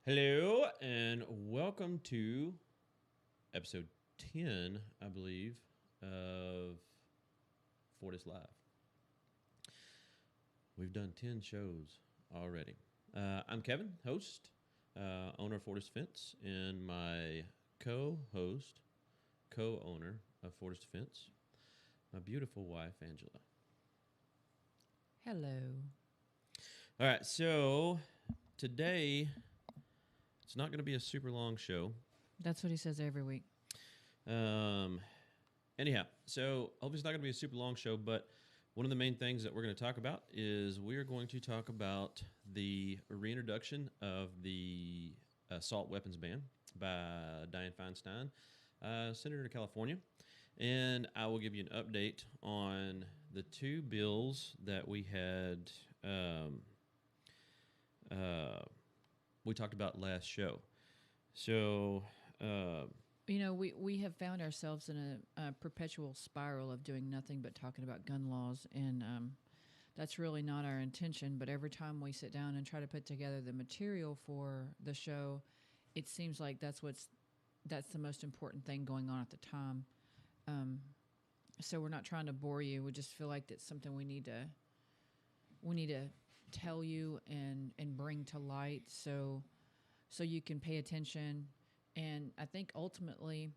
Hello and welcome to episode 10, I believe, of Fortis Live. We've done 10 shows already. I'm Kevin, host, owner of Fortis Defense, and my co-host, co-owner of Fortis Defense, my beautiful wife, Angela. Hello. All right, so today it's not going to be a super long show. That's what he says every week. Anyhow, so hopefully it's not going to be a super long show, but one of the main things that we're going to talk about is we are going to talk about the reintroduction of the assault weapons ban by Dianne Feinstein, Senator of California. And I will give you an update on the two bills that we had we talked about last show. So we have found ourselves in a perpetual spiral of doing nothing but talking about gun laws, and that's really not our intention. But every time we sit down and try to put together the material for the show, it seems like that's the most important thing going on at the time. So we're not trying to bore you. We just feel like that's something we need to tell you and bring to light so you can pay attention. And I think ultimately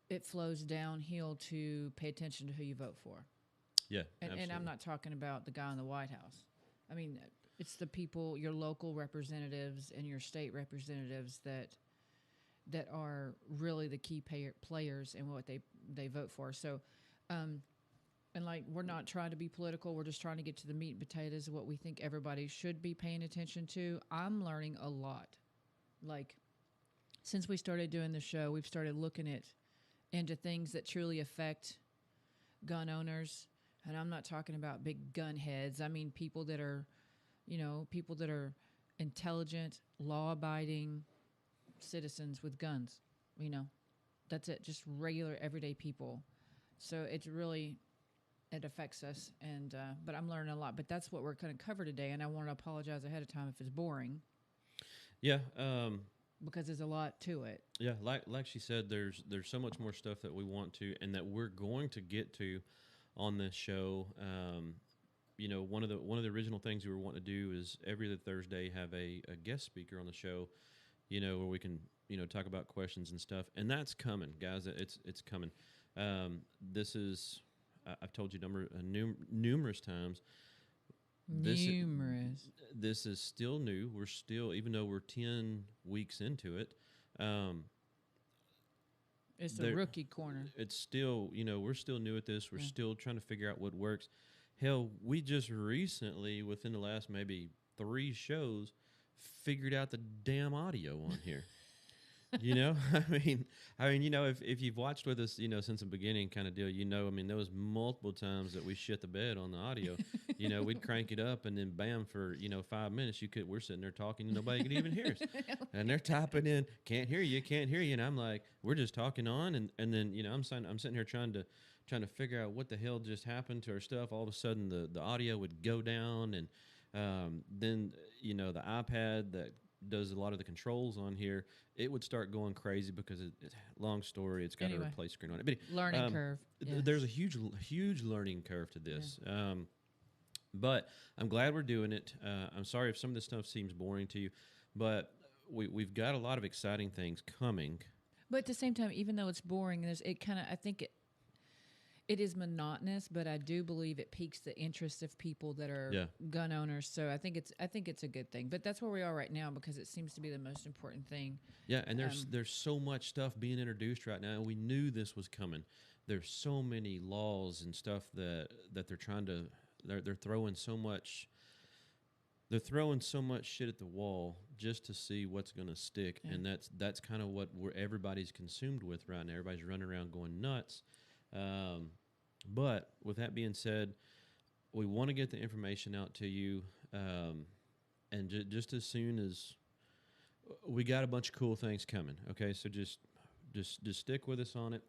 it flows downhill to pay attention to who you vote for. Yeah, and I'm not talking about the guy in the White House. I mean, it's the people, your local representatives and your state representatives that are really the key players in what they vote for. So, and like, we're not trying to be political. We're just trying to get to the meat and potatoes of what we think everybody should be paying attention to. I'm learning a lot. Like, since we started doing the show, we've started looking into things that truly affect gun owners. And I'm not talking about big gun heads. I mean, people that are intelligent, law-abiding citizens with guns. That's it. Just regular, everyday people. So it affects us. And but I'm learning a lot. But that's what we're going to cover today. And I want to apologize ahead of time if it's boring. Yeah. Because there's a lot to it. Yeah, like she said, there's so much more stuff that we want to and that we're going to get to on this show. One of the original things we were wanting to do is every other Thursday have a guest speaker on the show, where we can talk about questions and stuff, and that's coming, guys. It's coming. This is I've told you numerous times. This is still new. We're still, even though we're 10 weeks into it, it's a rookie corner. It's still, we're still new at this. We're still trying to figure out what works. Hell, we just recently, within the last maybe 3 shows, figured out the damn audio on here. I mean, if you've watched with us, since the beginning kind of deal, there was multiple times that we shit the bed on the audio. We'd crank it up and then bam, for, 5 minutes, we're sitting there talking and nobody could even hear us. And they're typing in, can't hear you. And I'm like, we're just talking on. And then, I'm sitting here trying to figure out what the hell just happened to our stuff. All of a sudden the audio would go down. And then, the iPad that does a lot of the controls on here, it would start going crazy because long story, it's got a replace screen on it. But learning curve. Yes. There's a huge learning curve to this. Yeah. But I'm glad we're doing it. I'm sorry if some of this stuff seems boring to you, but we've got a lot of exciting things coming. But at the same time, even though it's boring, I think it is monotonous, but I do believe it piques the interest of people that are gun owners. So I think it's a good thing. But that's where we are right now because it seems to be the most important thing. Yeah, and there's so much stuff being introduced right now, and we knew this was coming. There's so many laws and stuff that they're trying to they're throwing so much. They're throwing so much shit at the wall just to see what's going to stick, and that's kind of what everybody's consumed with right now. Everybody's running around going nuts. But with that being said, we want to get the information out to you, and just as soon as we got a bunch of cool things coming. Okay, so just stick with us on it.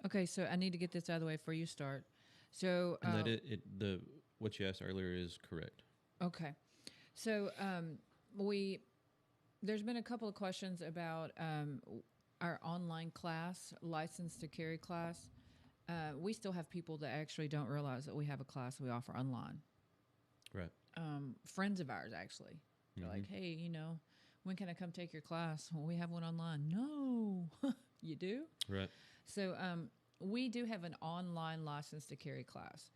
Okay, so I need to get this out of the way before you start. So and that what you asked earlier is correct. Okay, so we There's been a couple of questions about our online class, license to carry class. We still have people that actually don't realize that we have a class we offer online. Right. Friends of ours, actually. They're like, hey, when can I come take your class? Well, we have one online. No, you do? Right. So we do have an online license to carry class.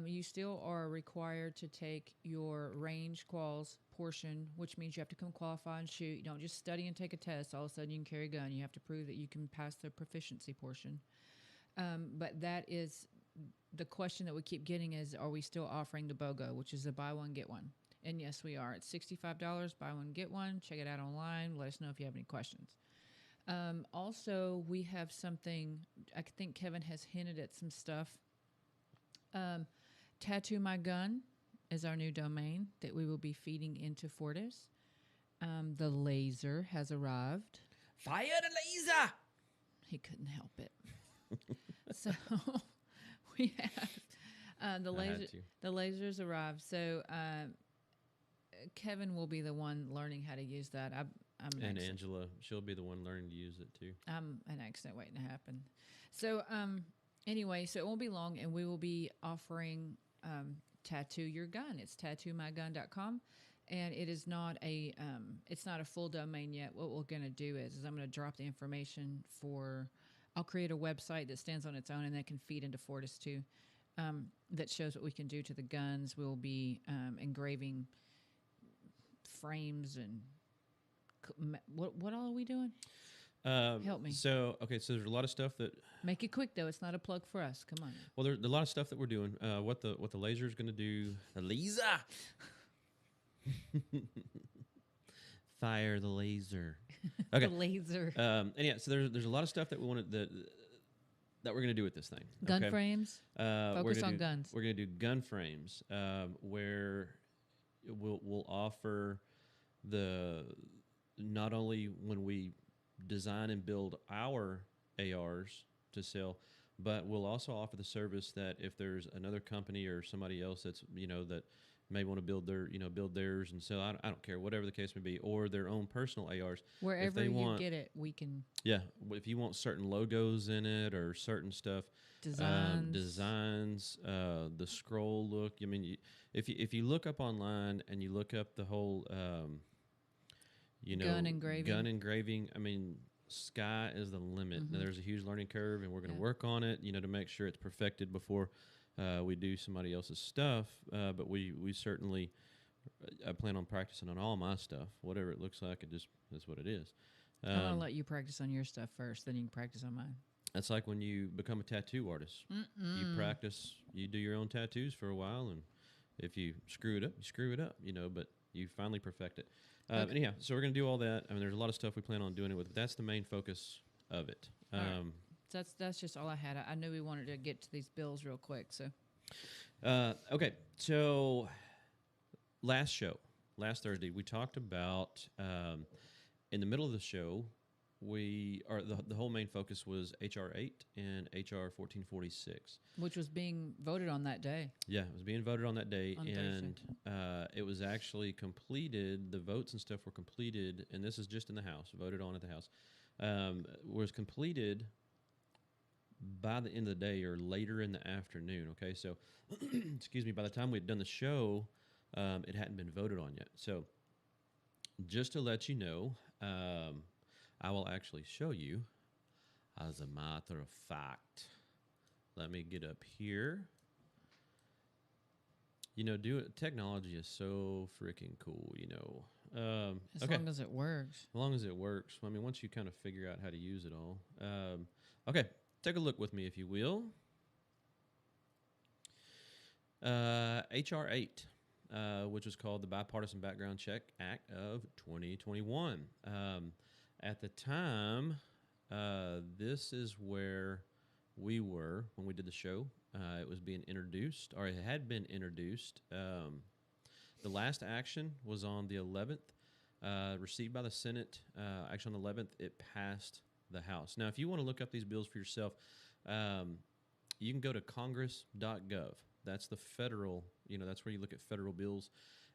You still are required to take your range quals portion, which means you have to come qualify and shoot. You don't just study and take a test. All of a sudden you can carry a gun. You have to prove that you can pass the proficiency portion. But that is the question that we keep getting is, are we still offering the BOGO, which is a buy one, get one? And yes, we are. It's $65, buy one, get one. Check it out online. Let us know if you have any questions. Also, we have something, I think Kevin has hinted at some stuff. Tattoo My Gun is our new domain that we will be feeding into Fortis. The laser has arrived. Fire the laser! He couldn't help it. So we have the laser. The lasers arrived. So Kevin will be the one learning how to use that. I'm and Angela, she'll be the one learning to use it too. I'm an accident waiting to happen. So anyway, so it won't be long, and we will be offering Tattoo Your Gun. It's tattoomygun.com. And it is not it's not a full domain yet. What we're going to do is I'm going to drop the information I'll create a website that stands on its own and that can feed into Fortis too, that shows what we can do to the guns. We'll be engraving frames and what all are we doing? Help me. So there's a lot of stuff that... Make it quick, though. It's not a plug for us. Come on. Well, there's a lot of stuff that we're doing. What the laser is going to do... The laser! Fire the laser. Okay. The laser. And yeah, so there's a lot of stuff that we wanted that we're going to do with this thing. Gun frames. Focus on guns. We're going to do gun frames where we'll offer not only when we design and build our ARs to sell, but we'll also offer the service that if there's another company or somebody else that's that may want to build theirs and sell. I don't care, whatever the case may be, or their own personal ARs. Wherever you get it, we can. Yeah, if you want certain logos in it or certain stuff, designs, the scroll look. I mean, if you look up online and you look up the whole, gun engraving. I mean, sky is the limit. Now, there's a huge learning curve, and we're going to work on it. To make sure it's perfected before. We do somebody else's stuff, but we certainly, I plan on practicing on all my stuff. Whatever it looks like, that's what it is. I'm going to let you practice on your stuff first, then you can practice on mine. That's like when you become a tattoo artist. You practice, you do your own tattoos for a while, and if you screw it up, you screw it up, but you finally perfect it. Okay. Anyhow, so we're going to do all that. I mean, there's a lot of stuff we plan on doing it with, but that's the main focus of it. That's just all I had. I knew we wanted to get to these bills real quick. So, okay. So last Thursday, we talked about in the middle of the show, the whole main focus was HR 8 and HR 1446, which was being voted on that day. Yeah, it was being voted on that day, and Thursday. It was actually completed. The votes and stuff were completed, and this is just in the House, voted on at the House. Was completed by the end of the day or later in the afternoon. Okay, so excuse me. By the time we had done the show, it hadn't been voted on yet. So just to let you know, I will actually show you. As a matter of fact, let me get up here. Technology is so freaking cool. As long as it works. As long as it works. I mean, once you kind of figure out how to use it all. Okay. Take a look with me, if you will. HR 8, which was called the Bipartisan Background Check Act of 2021. At the time, this is where we were when we did the show. It was being introduced, or it had been introduced. The last action was on the 11th, received by the Senate. Actually, on the 11th, it passed the House. Now, if you want to look up these bills for yourself, you can go to congress.gov. That's the federal, that's where you look at federal bills.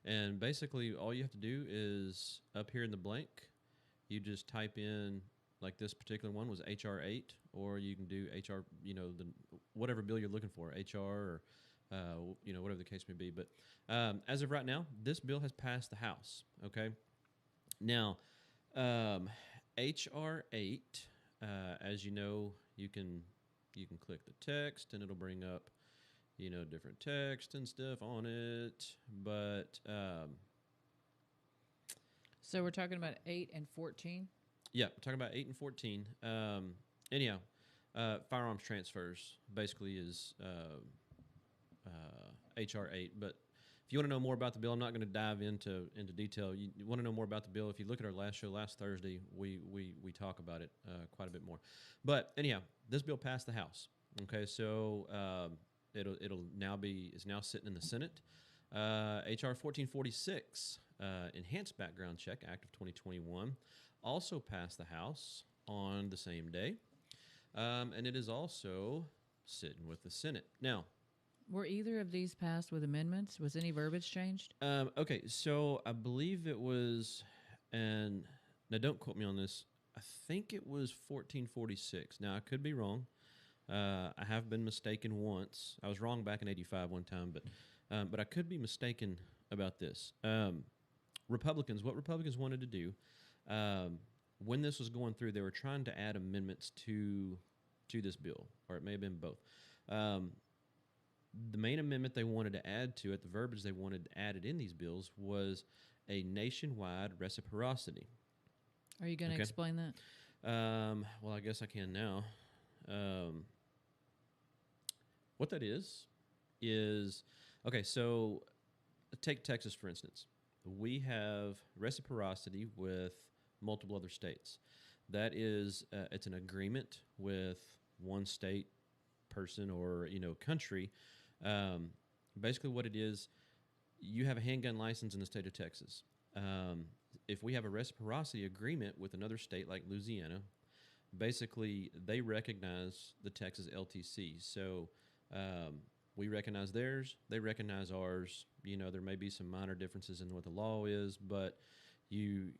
And basically, all you have to do is up here in the blank, you just type in, like this particular one was HR 8, or you can do HR, the whatever bill you're looking for, HR or whatever the case may be. But as of right now, this bill has passed the House. Okay, now HR 8, as you know, you can click the text and it'll bring up different text and stuff on it. But so we're talking about 8 and 14. Yeah, we're talking about 8 and 14. Anyhow, firearms transfers basically is HR 8. But if you want to know more about the bill, I'm not going to dive into detail. You want to know more about the bill, if you look at our last show last Thursday, we talk about it quite a bit more. But anyhow, this bill passed the House. Okay, so it'll now is now sitting in the Senate. HR 1446, Enhanced Background Check Act of 2021, also passed the House on the same day, and it is also sitting with the Senate now. Were either of these passed with amendments? Was any verbiage changed? Okay, so I believe it was, and now don't quote me on this, I think it was 1446. Now, I could be wrong. I have been mistaken once. I was wrong back in 85 one time, but I could be mistaken about this. What Republicans wanted to do, when this was going through, they were trying to add amendments to this bill, or it may have been both. The main amendment they wanted to add to it, the verbiage they wanted added in these bills, was a nationwide reciprocity. Are you going to explain that? Well, I guess I can now. What that is, okay, so take Texas, for instance. We have reciprocity with multiple other states. That is, it's an agreement with one state, person, or country. Basically what it is, you have a handgun license in the state of Texas. If we have a reciprocity agreement with another state like Louisiana, basically they recognize the Texas LTC. So we recognize theirs, they recognize ours. There may be some minor differences in what the law is, but you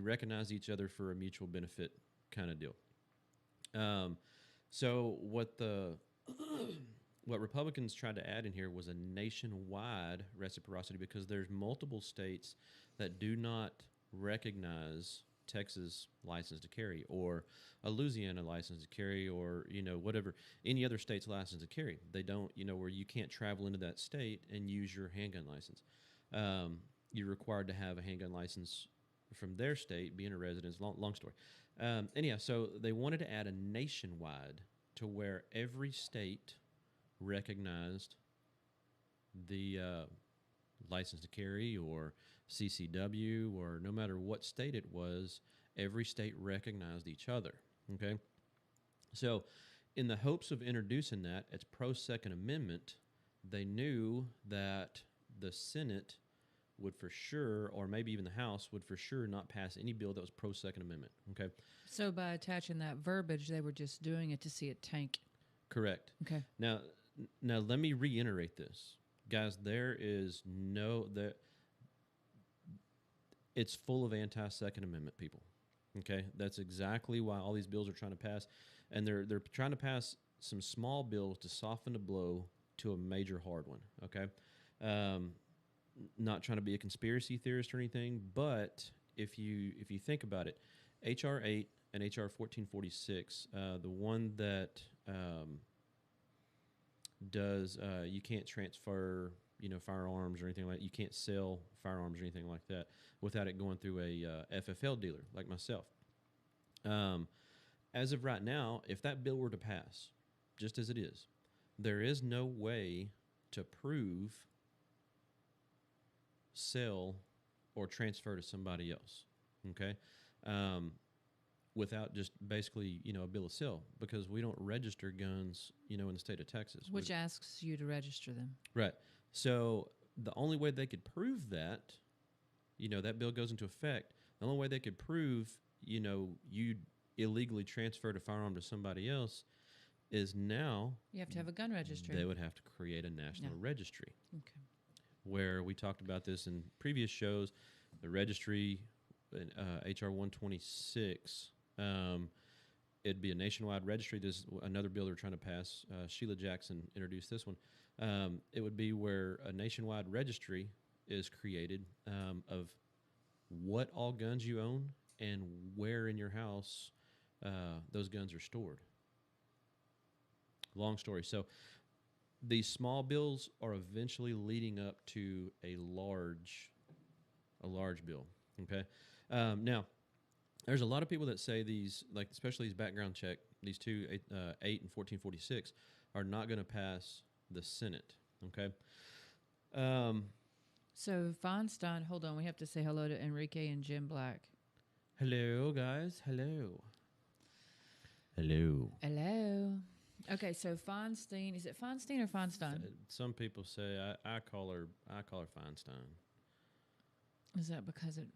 recognize each other for a mutual benefit kind of deal. So what Republicans tried to add in here was a nationwide reciprocity, because there's multiple states that do not recognize Texas license to carry, or a Louisiana license to carry, or whatever, any other state's license to carry. They don't, where you can't travel into that state and use your handgun license. You're required to have a handgun license from their state, being a resident. Long story. Anyhow, so they wanted to add a nationwide, to where every state recognized the license to carry, or CCW, or no matter what state it was, every state recognized each other. Okay, so in the hopes of introducing that as pro-Second Amendment, they knew that the Senate would for sure, or maybe even the House would for sure, not pass any bill that was pro-Second Amendment. Okay, so by attaching that verbiage, they were just doing it to see it tank. Correct. Okay. Now let me reiterate this, guys. It's full of anti-Second Amendment people. Okay, that's exactly why all these bills are trying to pass, and they're trying to pass some small bills to soften the blow to a major hard one. Okay, not trying to be a conspiracy theorist or anything, but if you think about it, HR 8 and HR 1446, the one that does you can't transfer firearms or anything like that. You can't sell firearms or anything like that without it going through a FFL dealer like myself. As of right now, if that bill were to pass, just as it is, there is no way to prove, sell, or transfer to somebody else. Okay, without just basically a bill of sale, because we don't register guns in the state of Texas, which asks you to register them. Right. So the only way they could prove that, that bill goes into effect, the only way they could prove, you illegally transferred a firearm to somebody else, is now you have to have a gun registry. They would have to create a national registry. Okay. where we talked about this in previous shows. The registry, HR 126. It'd be a nationwide registry. There's another bill they're trying to pass. Sheila Jackson introduced this one. It would be where a nationwide registry is created of what all guns you own and where in your house those guns are stored. Long story. So these small bills are eventually leading up to a large bill. Okay. Now, there's a lot of people that say these, like especially these background check, these two, 8 and 1446, are not going to pass the Senate. Okay. So Feinstein, hold on, we have to say hello to Enrique and Jim Black. Hello, guys. Hello. Hello. Hello. Okay, so Feinstein, is it Feinstein or Feinstein? Some people say I call her Feinstein. Is that because it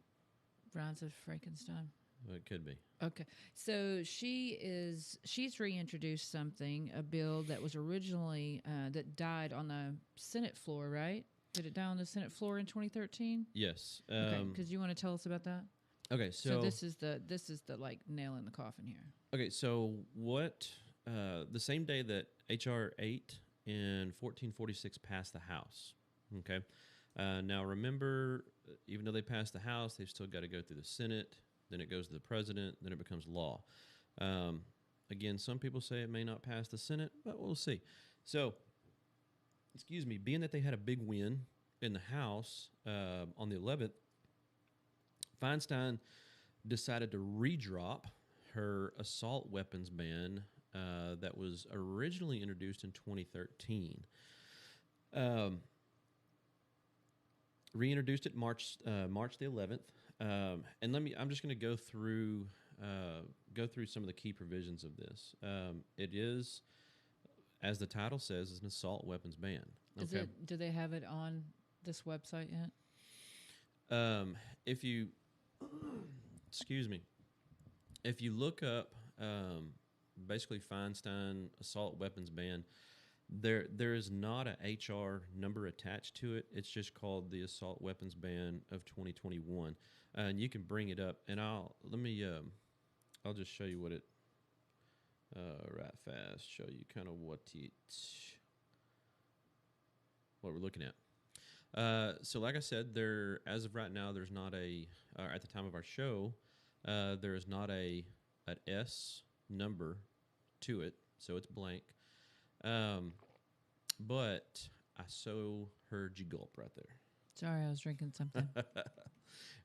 rhymes with Frankenstein? Well, it could be. Okay, so she's reintroduced something, a bill that was originally that died on the Senate floor, right? Did it die on the Senate floor in 2013? Yes. Okay, because you want to tell us about that? Okay, So this is the like nail in the coffin here. Okay, so what? The same day that HR 8 and 1446 passed the House. Okay. Now remember, even though they passed the House, they've still got to go through the Senate. Then it goes to the president. Then it becomes law. Again, some people say it may not pass the Senate, but we'll see. So, excuse me, being that they had a big win in the House on the 11th, Feinstein decided to redrop her assault weapons ban that was originally introduced in 2013. Reintroduced it March the 11th. And I'm just going to go through some of the key provisions of this. It is, as the title says, is an assault weapons ban. Okay. Do they have it on this website yet? If you, excuse me, if you look up basically Feinstein assault weapons ban, there is not a HR number attached to it. It's just called the assault weapons ban of 2021, and you can bring it up. And I'll just show you what it right fast. Show you kind of what we're looking at. So like I said, there as of right now, there's not at the time of our show, there is not an S number to it, so it's blank. But I so heard you gulp right there. Sorry, I was drinking something.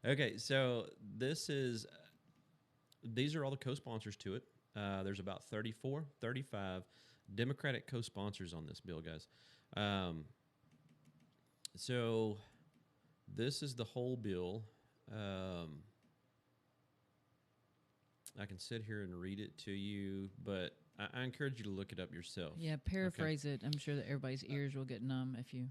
Okay, so these are all the co-sponsors to it. There's about 35 Democratic co-sponsors on this bill, guys. So this is the whole bill. I can sit here and read it to you, but I encourage you to look it up yourself. Yeah, paraphrase it. I'm sure that everybody's ears will get numb if you.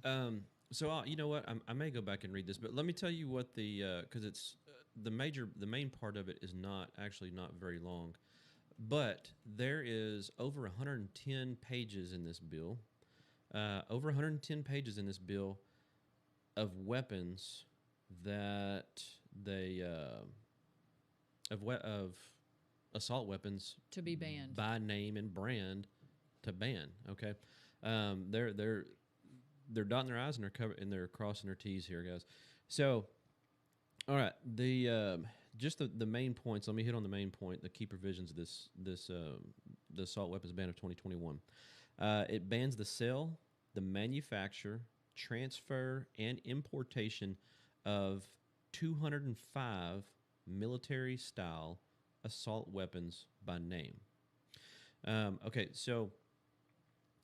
So you know what? I may go back and read this, but let me tell you what because it's the main part of it is not very long, but there is over 110 pages in this bill. Over 110 pages in this bill of weapons that they of assault weapons to be banned by name and brand to ban. Okay, they're dotting their I's and they're crossing their T's here, guys. So, all right, just the main points. Let me hit on the main point, the key provisions of the assault weapons ban of 2021. It bans the sale, the manufacture, transfer, and importation of 205 military-style assault weapons by name. Okay, so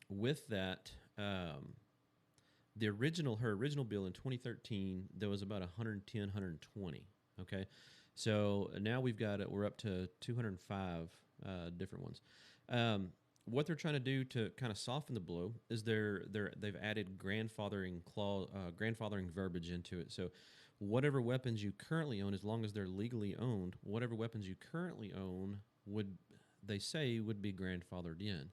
with that, her original bill in 2013, there was about 110, 120. Okay, so now we're up to 205 different ones. What they're trying to do to kind of soften the blow is they've added grandfathering verbiage into it. So whatever weapons you currently own, as long as they're legally owned, whatever weapons you currently own would be grandfathered in.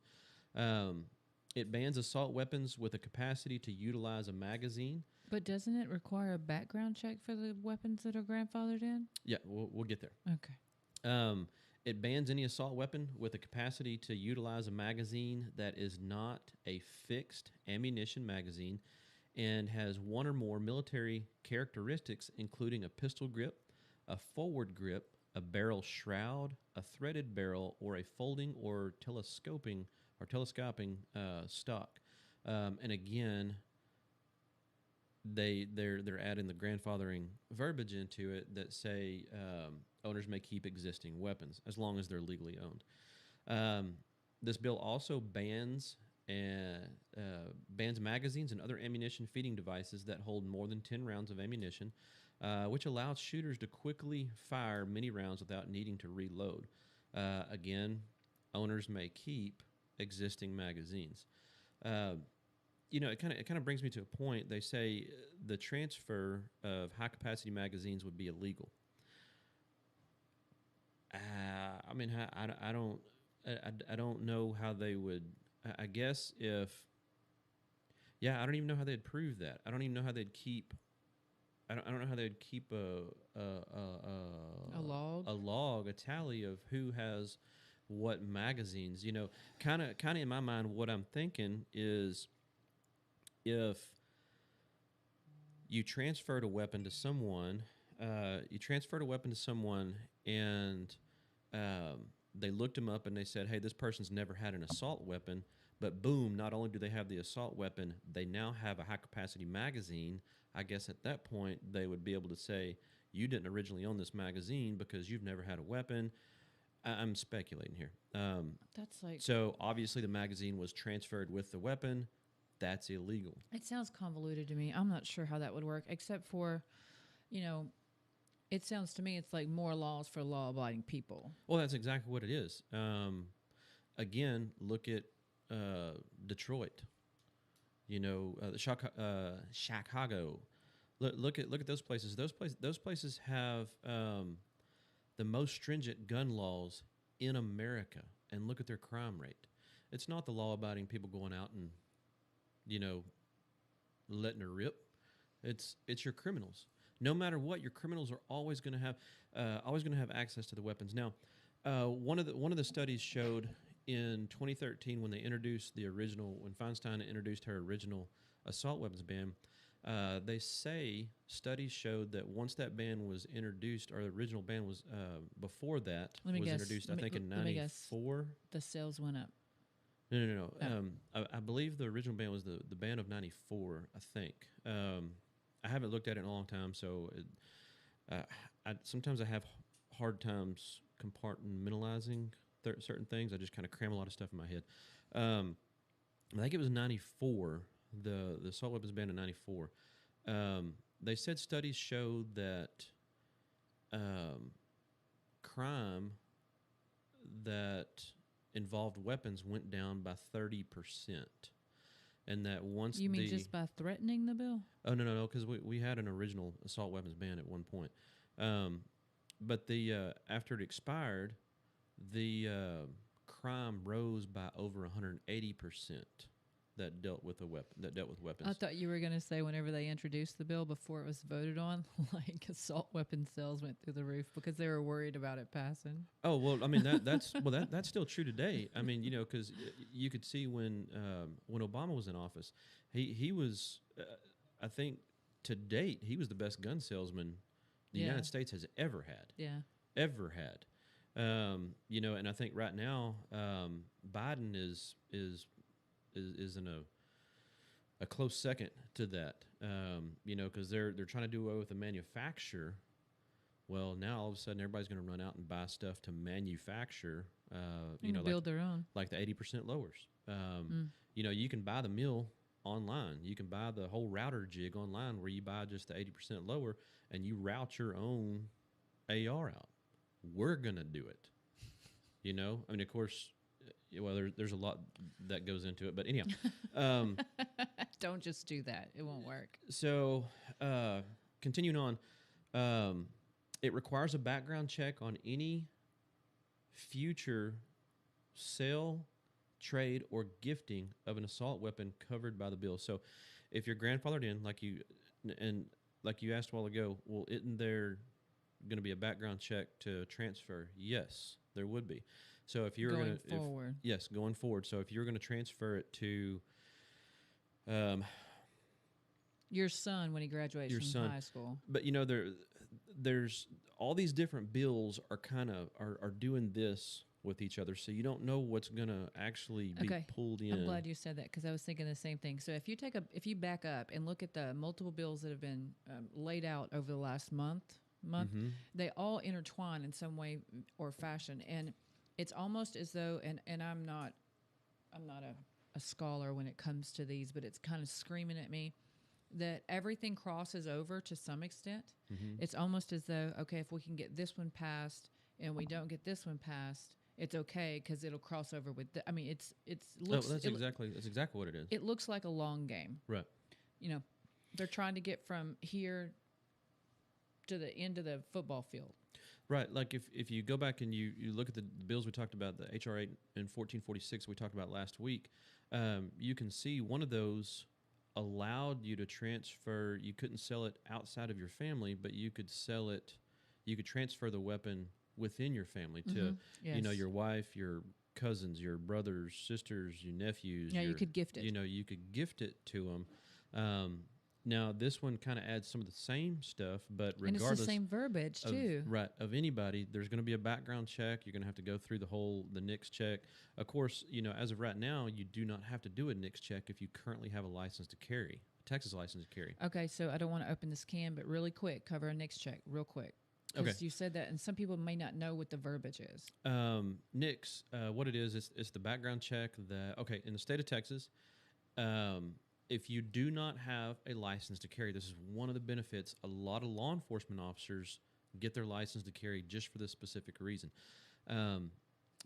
It bans assault weapons with a capacity to utilize a magazine But doesn't it require a background check for the weapons that are grandfathered in? Yeah, we'll get there. Okay. It bans any assault weapon with the capacity to utilize a magazine that is not a fixed ammunition magazine and has one or more military characteristics, including a pistol grip, a forward grip, a barrel shroud, a threaded barrel, or a folding or telescoping stock. And again, they're adding the grandfathering verbiage into it that say owners may keep existing weapons as long as they're legally owned. This bill also bans magazines and other ammunition feeding devices that hold more than 10 rounds of ammunition, which allows shooters to quickly fire many rounds without needing to reload. Again, owners may keep existing magazines. It kind of brings me to a point. They say the transfer of high capacity magazines would be illegal. I don't know how they would. I guess I don't even know how they'd prove that. I don't even know how they'd keep. I don't know how they'd keep a log, a tally of who has what magazines. Kind of in my mind, what I'm thinking is, if you transferred a weapon to someone, and they looked them up and they said, hey, this person's never had an assault weapon, but boom, not only do they have the assault weapon, they now have a high-capacity magazine. I guess at that point, they would be able to say, you didn't originally own this magazine because you've never had a weapon. I'm speculating here. So obviously the magazine was transferred with the weapon. That's illegal. It sounds convoluted to me. I'm not sure how that would work, except for, it sounds to me it's like more laws for law-abiding people. Well, that's exactly what it is. Again, look at Detroit. Chicago. Look at those places. Those places have the most stringent gun laws in America, and look at their crime rate. It's not the law-abiding people going out and letting her rip. It's your criminals. No matter what, your criminals are always going to have access to the weapons. Now, one of the studies showed in 2013 when Feinstein introduced her original assault weapons ban. They say studies showed that once that ban was introduced, or the original ban was before that introduced, I think in '94. The sales went up. No. Oh. I believe the original ban was the ban of '94. I think. I haven't looked at it in a long time, so sometimes I have hard times compartmentalizing certain things. I just kind of cram a lot of stuff in my head. I think it was '94. The assault weapons ban in '94. They said studies showed that crime that involved weapons went down by 30%, and that once you mean just by threatening the bill? Oh no, because we had an original assault weapons ban at one point, but after it expired, the crime rose by over 180% that dealt with weapons. I thought you were going to say whenever they introduced the bill before it was voted on, like assault weapon sales went through the roof because they were worried about it passing. Oh well, I mean that's still true today. I mean, because you could see when Obama was in office, he was I think to date he was the best gun salesman the United States has ever had. Yeah, ever had. And I think right now Biden is in a close second to that, because they're trying to do away with the manufacturer. Well, now all of a sudden everybody's going to run out and buy stuff to manufacture. build their own, like the 80% lowers. You can buy the mill online. You can buy the whole router jig online, where you buy just the 80% lower and you route your own AR out. We're gonna do it. Of course. Well, there's a lot that goes into it, but anyhow. Don't just do that. It won't work. So, continuing on, it requires a background check on any future sale, trade, or gifting of an assault weapon covered by the bill. So, if you're grandfathered in, like you and like you asked a while ago, well, isn't there going to be a background check to transfer? Yes, there would be. So if you're Going going to, forward. yes, going forward. So if you're going to transfer it to um, Your son when he graduates your from son, high school. but there's all these different bills are kind of are doing this with each other, so you don't know what's going to actually be Okay. pulled in. I'm glad you said that because I was thinking the same thing. So if you back up and look at the multiple bills that have been laid out over the last month, Mm-hmm. they all intertwine in some way or fashion, and it's almost as though, and I'm not a scholar when it comes to these, but it's kind of screaming at me that everything crosses over to some extent. Mm-hmm. It's almost as though, okay, if we can get this one passed and we don't get this one passed, it's okay because it'll cross over with. I mean, looks. That's exactly what it is. It looks like a long game. Right. You know, they're trying to get from here to the end of the football field. Right. Like if you go back and you look at the bills we talked about, the HR 8 and 1446 we talked about last week, you can see one of those allowed you to transfer. You couldn't sell it outside of your family, but you could sell it. You could transfer the weapon within your family to, Yes. your wife, your cousins, your brothers, sisters, your nephews. Yeah, you could gift it. You could gift it to them. Now, this one kind of adds some of the same stuff, but regardless, and it's the same verbiage too. of anybody, there's going to be a background check. You're going to have to go through the NICS check. Of course, as of right now, you do not have to do a NICS check if you currently have a license to carry, a Texas license to carry. Okay, so I don't want to open this can, but really quick, cover a NICS check real quick. Because Okay. you said that, and some people may not know what the verbiage is. NICS, what it is, it's the background check that, in the state of Texas, if you do not have a license to carry, this is one of the benefits. A lot of law enforcement officers get their license to carry just for this specific reason.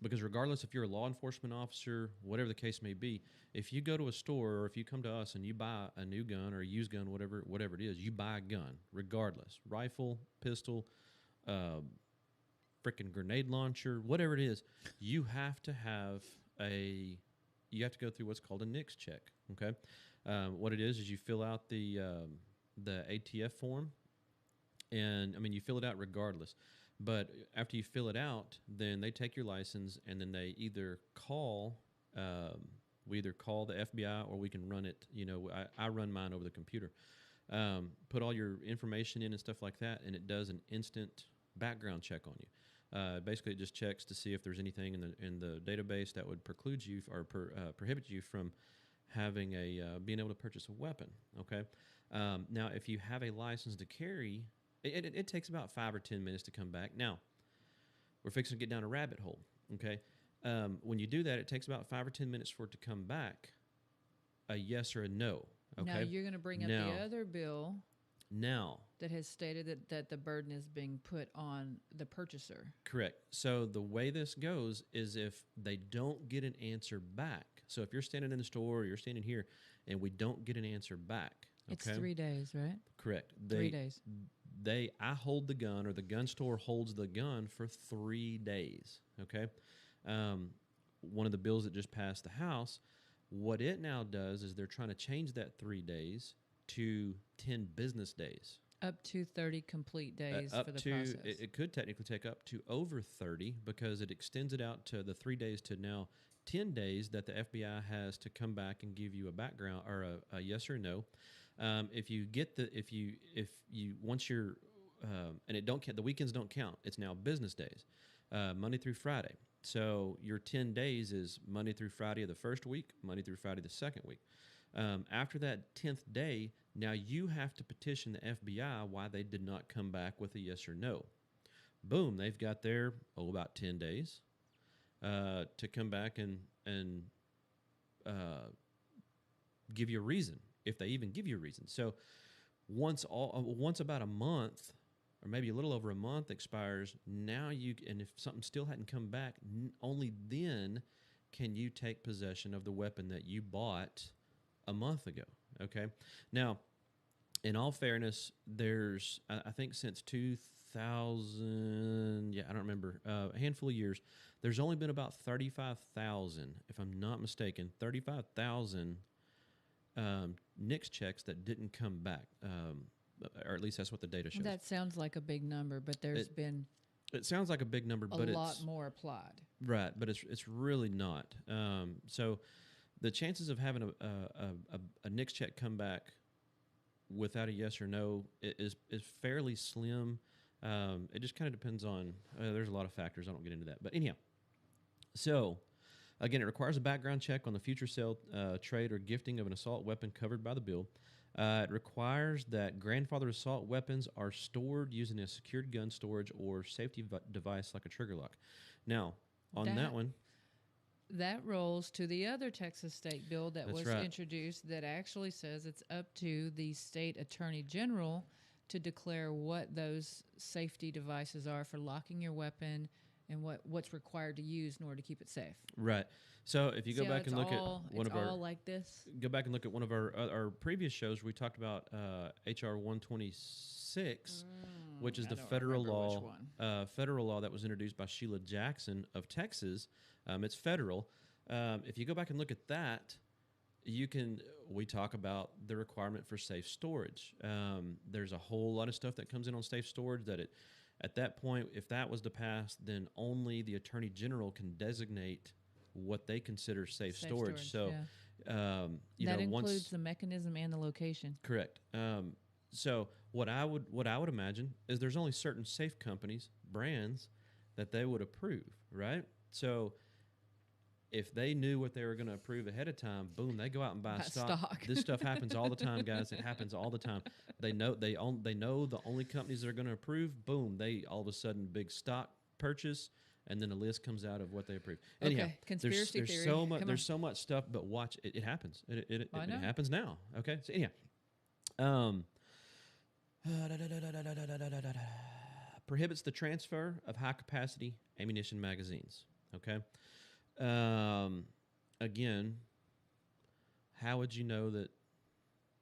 Because regardless if you're a law enforcement officer, whatever the case may be, if you go to a store or if you come to us and you buy a new gun or a used gun, whatever it is, you buy a gun regardless. Rifle, pistol, freaking grenade launcher, whatever it is, you have to go through what's called a NICS check, okay? What it is you fill out the ATF form, and you fill it out regardless. But after you fill it out, then they take your license, and then they either call. We either call the FBI or we can run it. I run mine over the computer. Put all your information in and stuff like that, and it does an instant background check on you. Basically, it just checks to see if there's anything in the database that would preclude you or prohibit you from having being able to purchase a weapon. Okay. Now, if you have a license to carry, it takes about 5 or 10 minutes to come back. Now, we're fixing to get down a rabbit hole. Okay. When you do that, it takes about 5 or 10 minutes for it to come back, a yes or a no. Okay. Now you're going to bring up the other bill. Now, that has stated that the burden is being put on the purchaser. Correct. So the way this goes is if they don't get an answer back. So if you're standing in the store or you're standing here and we don't get an answer back. It's 3 days, right? Correct. 3 days. I hold the gun, or the gun store holds the gun for 3 days. Okay. One of the bills that just passed the House, what it now does is they're trying to change that 3 days to 10 business days. Up to 30 complete days for the process. It could technically take up to over 30 because it extends it out to the 3 days to now 10 days that the FBI has to come back and give you a background or a yes or no. If you once you're and it don't count, the weekends don't count. It's now business days, Monday through Friday. So your 10 days is Monday through Friday of the first week, Monday through Friday of the second week. After that 10th day, now you have to petition the FBI why they did not come back with a yes or no. Boom, they've got their about 10 days to come back and give you a reason, if they even give you a reason. So once about a month, or maybe a little over a month expires, now and if something still hadn't come back, only then can you take possession of the weapon that you bought a month ago. Okay. Now, in all fairness, there's, I think since 2000, I don't remember, a handful of years, there's only been about 35,000, if I'm not mistaken, 35,000 NICS checks that didn't come back, or at least that's what the data shows. That sounds like a big number, but there's been It sounds like a big number, a but lot it's more applied. right, but it's really not. So the chances of having a NICS check come back without a yes or no is fairly slim. It just kind of depends on. There's a lot of factors. I don't get into that, but anyhow. So again, it requires a background check on the future sale, trade, or gifting of an assault weapon covered by the bill. It requires that grandfather assault weapons are stored using a secured gun storage or safety device like a trigger lock. Now, on that one, that rolls to the other Texas state bill that was introduced that actually says it's up to the state attorney general to declare what those safety devices are for locking your weapon and what's required to use in order to keep it safe. Right. So if you go back and look at one of our like this, go back and look at one of our previous shows, we talked about HR 126, which is the federal law that was introduced by Sheila Jackson of Texas. It's federal. If you go back and look at that, we talk about the requirement for safe storage. There's a whole lot of stuff that comes in on safe storage that at that point, if that was to pass, then only the attorney general can designate what they consider safe storage. So, that includes the mechanism and the location. Correct. So what I would imagine is there's only certain safe companies, brands, that they would approve, right? So if they knew what they were going to approve ahead of time, boom, they go out and buy stock. This stuff happens all the time, guys. It happens all the time. They know the only companies that are going to approve. Boom, they all of a sudden big stock purchase, and then a list comes out of what they approve. Anyhow, conspiracy there's theory. There's so much stuff, but watch it happens. It happens now. Okay, so anyhow, prohibits the transfer of high capacity ammunition magazines. Okay. Again, how would you know that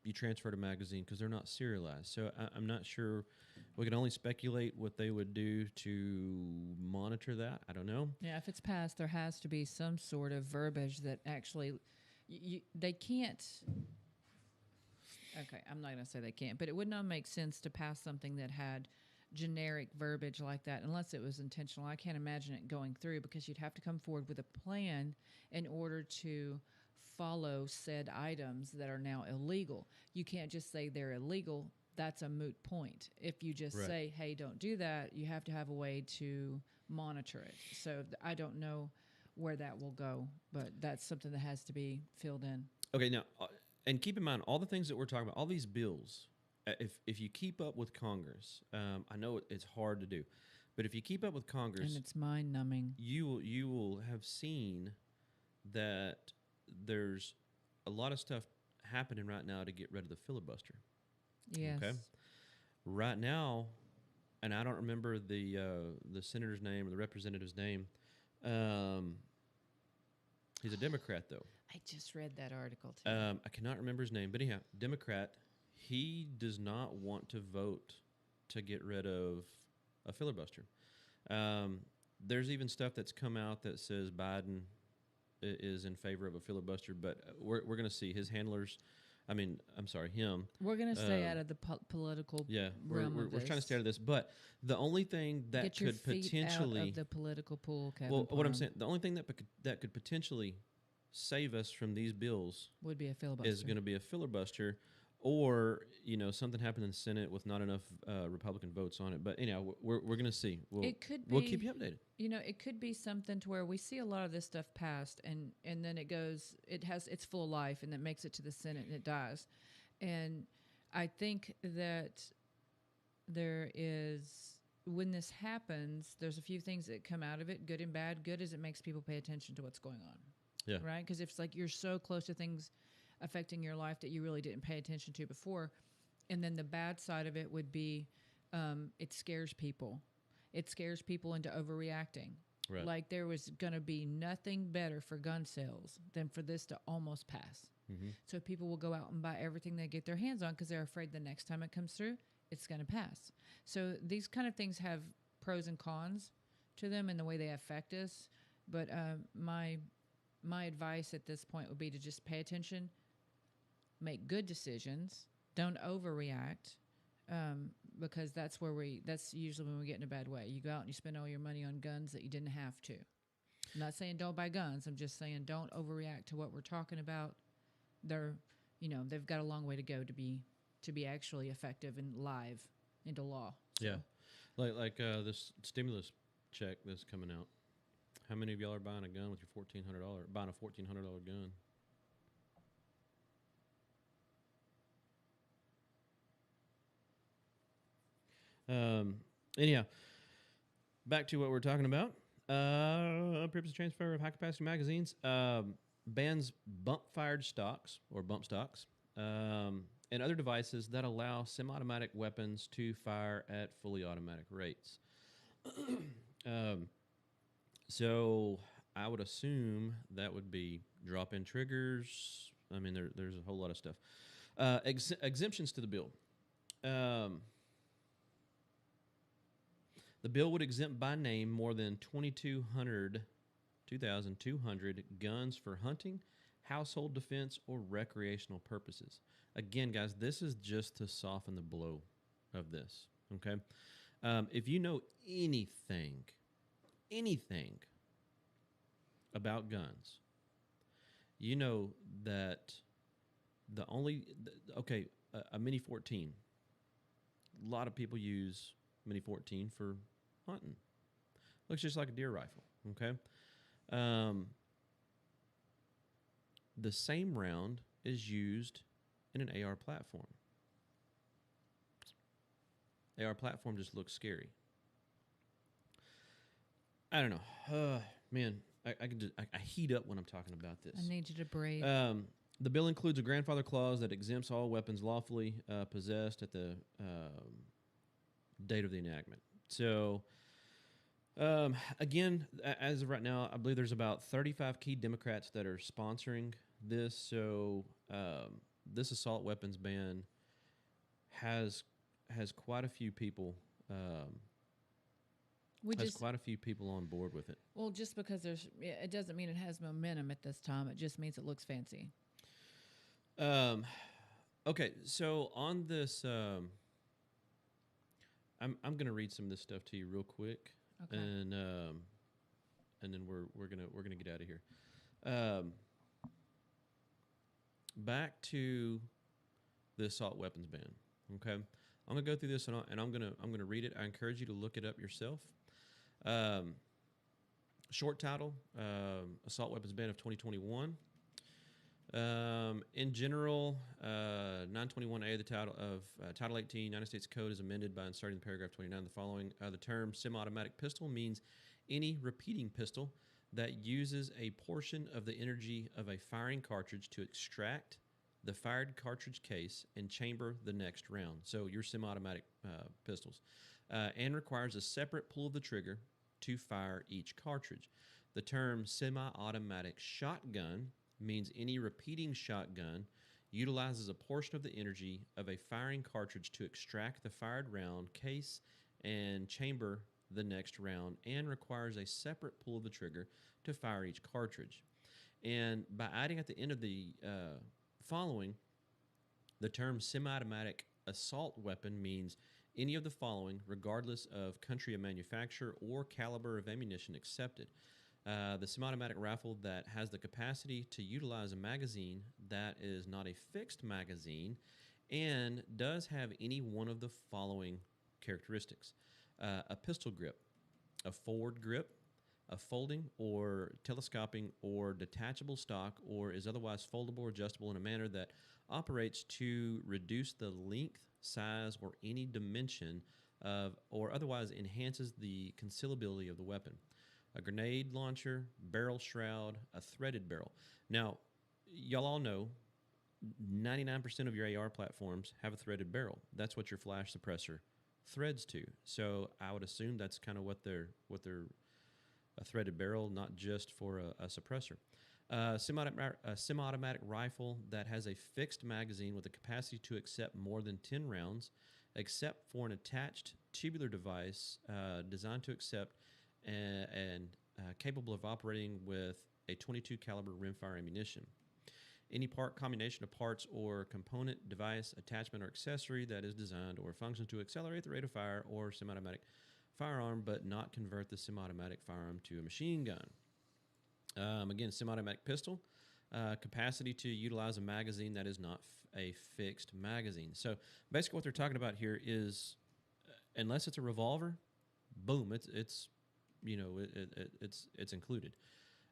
you transferred a magazine? Because they're not serialized. So I'm not sure. We can only speculate what they would do to monitor that. I don't know. Yeah, if it's passed, there has to be some sort of verbiage that actually they can't. Okay, I'm not going to say they can't, but it would not make sense to pass something that had generic verbiage like that unless it was intentional. I can't imagine it going through because you'd have to come forward with a plan in order to follow said items that are now illegal. You can't just say they're illegal. That's a moot point. If you just say, hey, don't do that, you have to have a way to monitor it. So I don't know where that will go, but that's something that has to be filled in. Okay, now, and keep in mind, all the things that we're talking about, all these bills, if you keep up with Congress, I know it's hard to do, but if you keep up with Congress, and it's mind-numbing, you will have seen that there's a lot of stuff happening right now to get rid of the filibuster. Yes. Okay. Right now, and I don't remember the senator's name or the representative's name. He's a Democrat, though. I just read that article too. I cannot remember his name, but anyhow, Democrat. He does not want to vote to get rid of a filibuster. There's even stuff that's come out that says Biden is in favor of a filibuster, but we're going to see his handlers. Him. We're going to stay out of the political. Yeah, we're trying to stay out of this. But the only thing that could potentially out of the political pool. Kevin what Parham, I'm saying, the only thing that could potentially save us from these bills would be a filibuster. Is going to be a filibuster. Or, something happened in the Senate with not enough Republican votes on it. But anyhow, we're going to see. We'll keep you updated. It could be something to where we see a lot of this stuff passed, and then it's full of life, and it makes it to the Senate, and it dies. And I think that when this happens, there's a few things that come out of it, good and bad. Good is it makes people pay attention to what's going on. Yeah. Right? Because it's like you're so close to things affecting your life that you really didn't pay attention to before. And then the bad side of it would be it scares people. It scares people into overreacting. Right. Like there was going to be nothing better for gun sales than for this to almost pass. Mm-hmm. So people will go out and buy everything they get their hands on because they're afraid the next time it comes through, it's going to pass. So these kind of things have pros and cons to them in the way they affect us. But my advice at this point would be to just pay attention. make good decisions. Don't overreact, because that's usually when we get in a bad way. You go out and you spend all your money on guns that you didn't have to. I'm not saying don't buy guns. I'm just saying don't overreact to what we're talking about. They're, they've got a long way to go to be actually effective and live into law. So. Yeah, like this stimulus check that's coming out. How many of y'all are buying a gun with your buying a $1,400 gun? Anyhow, back to what we're talking about. Purpose transfer of high capacity magazines. Bans bump fired stocks or bump stocks. And other devices that allow semi-automatic weapons to fire at fully automatic rates. So I would assume that would be drop-in triggers. I mean, there's a whole lot of stuff. Exemptions to the bill. The bill would exempt by name more than 2,200 guns for hunting, household defense, or recreational purposes. Again, guys, this is just to soften the blow of this, okay? If you know anything about guns, you know that a Mini 14, a lot of people use Mini 14 for hunting. Looks just like a deer rifle, okay? The same round is used in an AR platform. AR platform just looks scary. I don't know. Man, I heat up when I'm talking about this. I need you to breathe. The bill includes a grandfather clause that exempts all weapons lawfully possessed at the date of the enactment. So, again, as of right now, I believe there's about 35 key Democrats that are sponsoring this. So, this assault weapons ban has quite a few people. Quite a few people on board with it. Well, just because it doesn't mean it has momentum at this time. It just means it looks fancy. Okay, so on this, I'm going to read some of this stuff to you real quick, okay. and then we're gonna get out of here. Back to the assault weapons ban. Okay, I'm gonna go through this and I'm gonna read it. I encourage you to look it up yourself. Short title: Assault weapons ban of 2021. In general, 921A, the title of Title 18 United States Code is amended by inserting the paragraph 29 the following. The term semi-automatic pistol means any repeating pistol that uses a portion of the energy of a firing cartridge to extract the fired cartridge case and chamber the next round. So your semi-automatic pistols. And requires a separate pull of the trigger to fire each cartridge. The term semi-automatic shotgun means any repeating shotgun utilizes a portion of the energy of a firing cartridge to extract the fired round case and chamber the next round, and requires a separate pull of the trigger to fire each cartridge. And by adding at the end of the following, the term semi-automatic assault weapon means any of the following, regardless of country of manufacture or caliber of ammunition accepted. The semi-automatic rifle that has the capacity to utilize a magazine that is not a fixed magazine and does have any one of the following characteristics. A pistol grip, a forward grip, a folding or telescoping or detachable stock, or is otherwise foldable or adjustable in a manner that operates to reduce the length, size, or any dimension of, or otherwise enhances the concealability of the weapon. A grenade launcher, barrel shroud, a threaded barrel. Now, y'all all know 99% of your AR platforms have a threaded barrel. That's what your flash suppressor threads to. So I would assume that's kind of what they're a threaded barrel, not just for a suppressor. A semi-automatic rifle that has a fixed magazine with a capacity to accept more than 10 rounds, except for an attached tubular device designed to accept and capable of operating with a .22 caliber rimfire ammunition. any part, combination of parts or component, device, attachment, or accessory that is designed or functions to accelerate the rate of fire or semi-automatic firearm, but not convert the semi-automatic firearm to a machine gun. Again, semi-automatic pistol, capacity to utilize a magazine that is not a fixed magazine. So basically what they're talking about here is, unless it's a revolver, boom, it's included.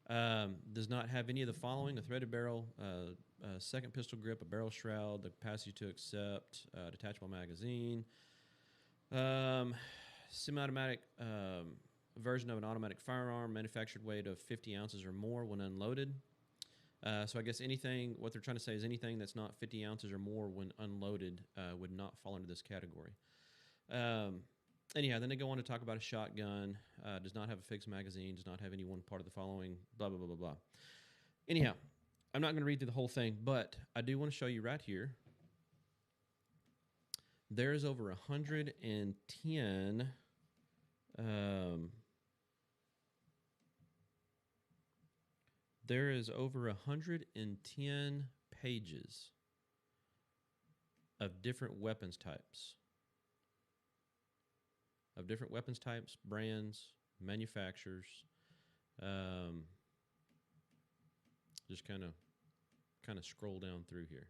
Does not have any of the following: a threaded barrel, a second pistol grip, a barrel shroud, the capacity to accept, detachable magazine, semi-automatic version of an automatic firearm, manufactured weight of 50 ounces or more when unloaded. So I guess anything, what they're trying to say is anything that's not 50 ounces or more when unloaded would not fall into this category. Anyhow, then they go on to talk about a shotgun, does not have a fixed magazine, does not have any one part of the following, blah, blah, blah, blah, blah. Anyhow, I'm not going to read through the whole thing, but I do want to show you right here. There's over 110 there is over 110 pages of different weapons types. Brands, manufacturers. Just kind of scroll down through here.